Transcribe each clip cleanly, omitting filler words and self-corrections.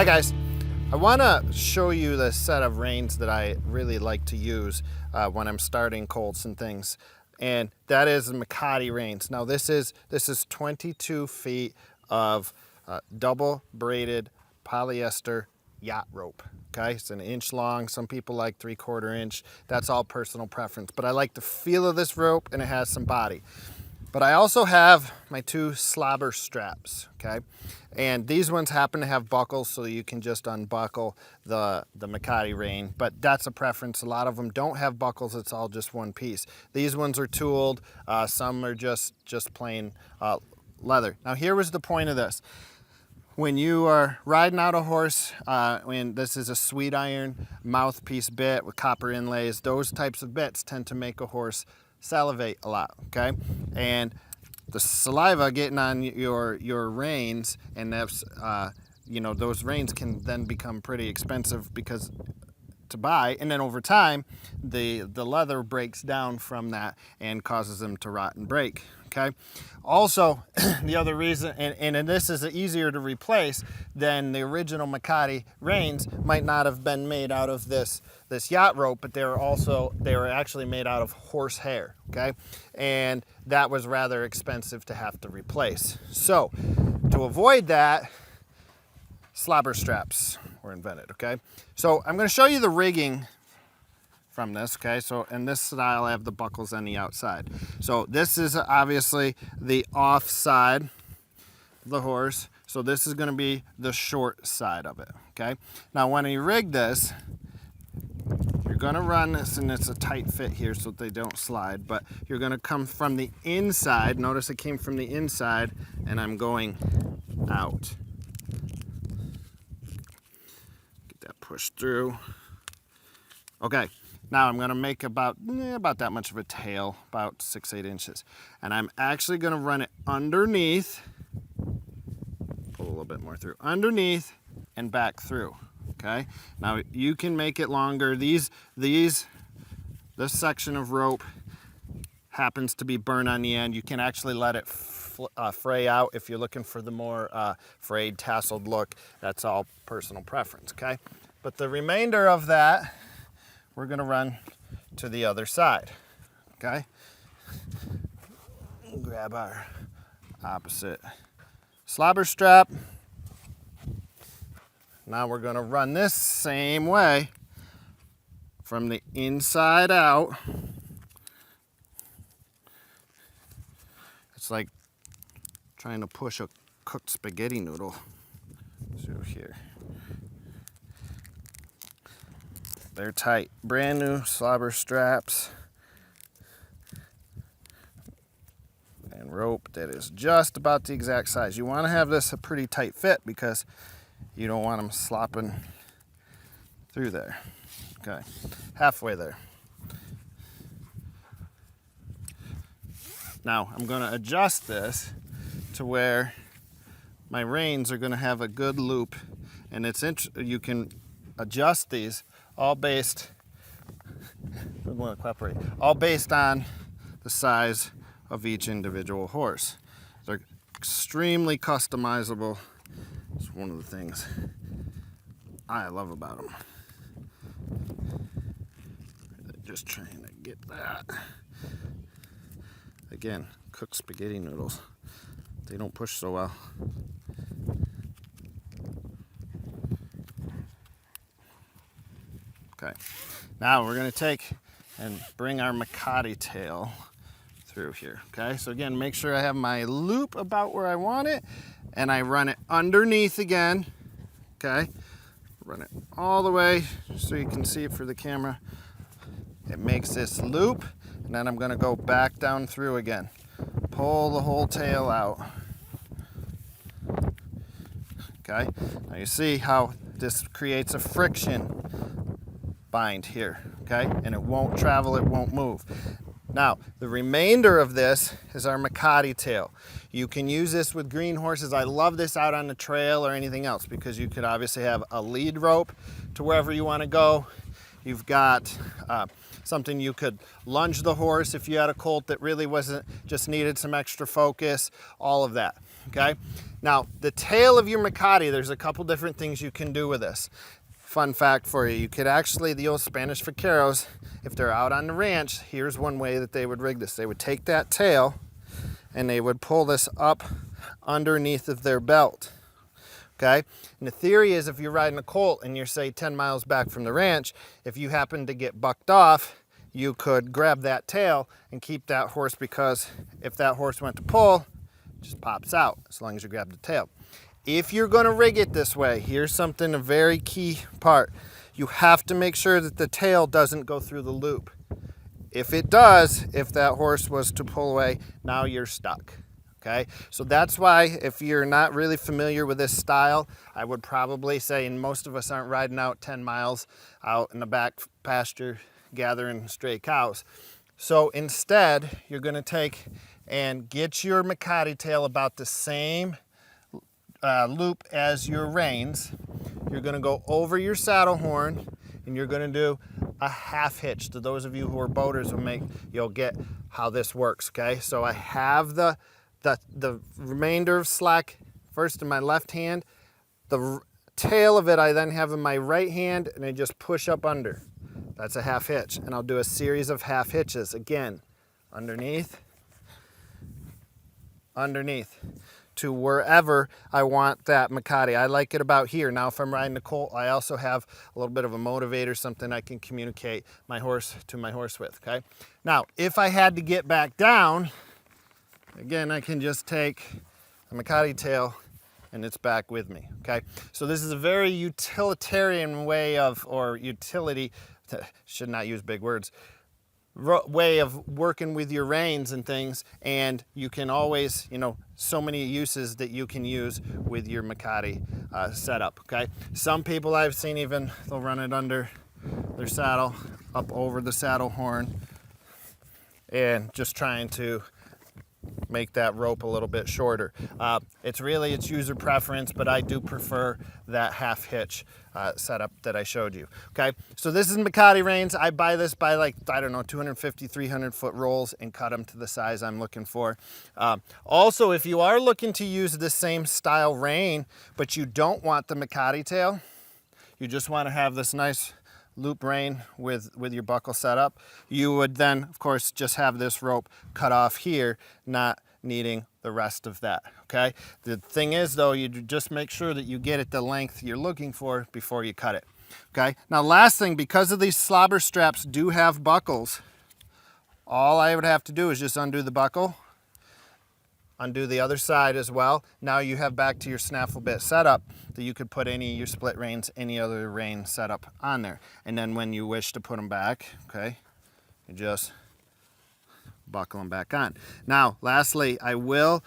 Hi guys, I want to show you the set of reins that I really like to use when I'm starting colts and things, and that is the Mecate Reins. Now this is 22 feet of double braided polyester yacht rope. Okay, it's an inch long. Some people like 3/4 inch. That's all personal preference, but I like the feel of this rope and it has some body. But I also have my 2 slobber straps, okay? And these ones happen to have buckles, so you can just unbuckle the Mecate rein, but that's a preference. A lot of them don't have buckles, it's all just one piece. These ones are tooled, some are just plain leather. Now here was the point of this. When you are riding out a horse, and this is a sweet iron mouthpiece bit with copper inlays, those types of bits tend to make a horse salivate a lot, okay? And the saliva getting on your reins, and that's you know, those reins can then become pretty expensive because to buy, and then over time the leather breaks down from that and causes them to rot and break. Okay. Also, the other reason, and this is easier to replace than the original Mecate reins, might not have been made out of this yacht rope, but they were actually made out of horse hair. Okay, and that was rather expensive to have to replace. So to avoid that, slobber straps were invented. Okay, so I'm going to show you the rigging from this, okay? So in this style, I have the buckles on the outside. So this is obviously the off side of the horse. So this is gonna be the short side of it, okay? Now when you rig this, you're gonna run this, and it's a tight fit here so they don't slide, but you're gonna come from the inside. Notice it came from the inside, and I'm going out. Get that pushed through. Okay. Now I'm gonna make about that much of a tail, about 6-8 inches. And I'm actually gonna run it underneath, pull a little bit more through, underneath and back through, okay? Now you can make it longer. This section of rope happens to be burnt on the end. You can actually let it fray out if you're looking for the more frayed, tasseled look. That's all personal preference, okay? But the remainder of that, we're gonna run to the other side, okay? Grab our opposite slobber strap. Now we're gonna run this same way from the inside out. It's like trying to push a cooked spaghetti noodle through here. They're tight, brand new slobber straps and rope that is just about the exact size. You want to have this a pretty tight fit because you don't want them slopping through there. Okay, halfway there. Now I'm going to adjust this to where my reins are going to have a good loop, and you can adjust these all based on the size of each individual horse. They're extremely customizable. It's one of the things I love about them. Just trying to get that. Again, cooked spaghetti noodles. They don't push so well. Okay, now we're going to take and bring our Mecate tail through here. Okay, so again, make sure I have my loop about where I want it, and I run it underneath again. Okay, run it all the way so you can see it for the camera. It makes this loop, and then I'm going to go back down through again. Pull the whole tail out. Okay, now you see how this creates a friction bind here, okay? And it won't travel, it won't move. Now, the remainder of this is our Mecate tail. You can use this with green horses. I love this out on the trail or anything else because you could obviously have a lead rope to wherever you want to go. You've got something you could lunge the horse if you had a colt that really wasn't, just needed some extra focus, all of that, okay? Now, the tail of your Mecate, there's a couple different things you can do with this. Fun fact for you, you could actually, the old Spanish vaqueros, if they're out on the ranch, here's one way that they would rig this. They would take that tail and they would pull this up underneath of their belt, okay? And the theory is if you're riding a colt and you're, say, 10 miles back from the ranch, if you happen to get bucked off, you could grab that tail and keep that horse, because if that horse went to pull, it just pops out as long as you grab the tail. If you're going to rig it this way, here's something, a very key part. You have to make sure that the tail doesn't go through the loop. If it does, if that horse was to pull away, now you're stuck, okay? So that's why, if you're not really familiar with this style, I would probably say, and most of us aren't riding out 10 miles out in the back pasture gathering stray cows. So instead, you're going to take and get your Mecate tail about the same loop as your reins. You're going to go over your saddle horn and you're going to do a half hitch. To those of you who are boaters, you'll get how this works, okay? So I have the remainder of slack first in my left hand. The tail of it I then have in my right hand, and I just push up under. That's a half hitch, and I'll do a series of half hitches. Again, underneath, underneath, to wherever I want that Mecate. I like it about here. Now, if I'm riding a colt, I also have a little bit of a motivator, something I can communicate my horse to my horse with, okay? Now, if I had to get back down, again, I can just take a Mecate tail and it's back with me, okay? So this is a very utilitarian way of, or utility, should not use big words, way of working with your reins and things, and you can always, so many uses that you can use with your Mecate setup, okay? Some people I've seen even, they'll run it under their saddle, up over the saddle horn, and just trying to make that rope a little bit shorter. It's user preference, but I do prefer that half hitch setup that I showed you. Okay, so this is Mecate reins. I buy this by 250, 300 foot rolls and cut them to the size I'm looking for. Also, if you are looking to use the same style rein, but you don't want the Mecate tail, you just want to have this nice loop rein with your buckle set up, you would then, of course, just have this rope cut off here, not needing the rest of that, okay? The thing is, though, you just make sure that you get it the length you're looking for before you cut it, okay? Now, last thing, because of these slobber straps do have buckles, all I would have to do is just undo the buckle, undo the other side as well. Now you have back to your snaffle bit setup that you could put any of your split reins, any other rein setup on there. And then when you wish to put them back, okay, you just buckle them back on. Now, lastly, I will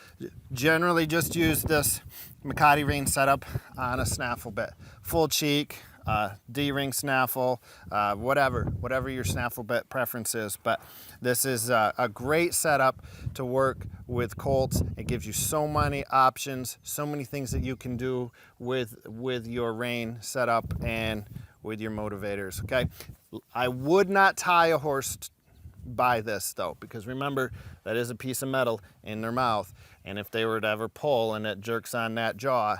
generally just use this Mecate rein setup on a snaffle bit. Full cheek, D-ring snaffle, whatever your snaffle bit preference is. But this is a great setup to work with colts. It gives you so many options, so many things that you can do with your rein setup and with your motivators, okay? I would not tie a horse by this though, because remember, that is a piece of metal in their mouth, and if they were to ever pull and it jerks on that jaw,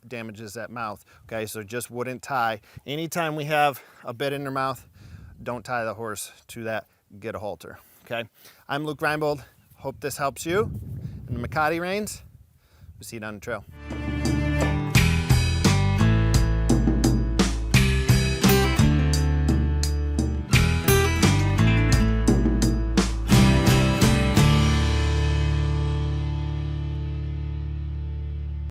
damages that mouth, okay? So just wouldn't tie. Anytime we have a bit in their mouth, don't tie the horse to that, get a halter, okay? I'm Luke Reinbold. Hope this helps you. And the Mecate reins, we'll see you down the trail.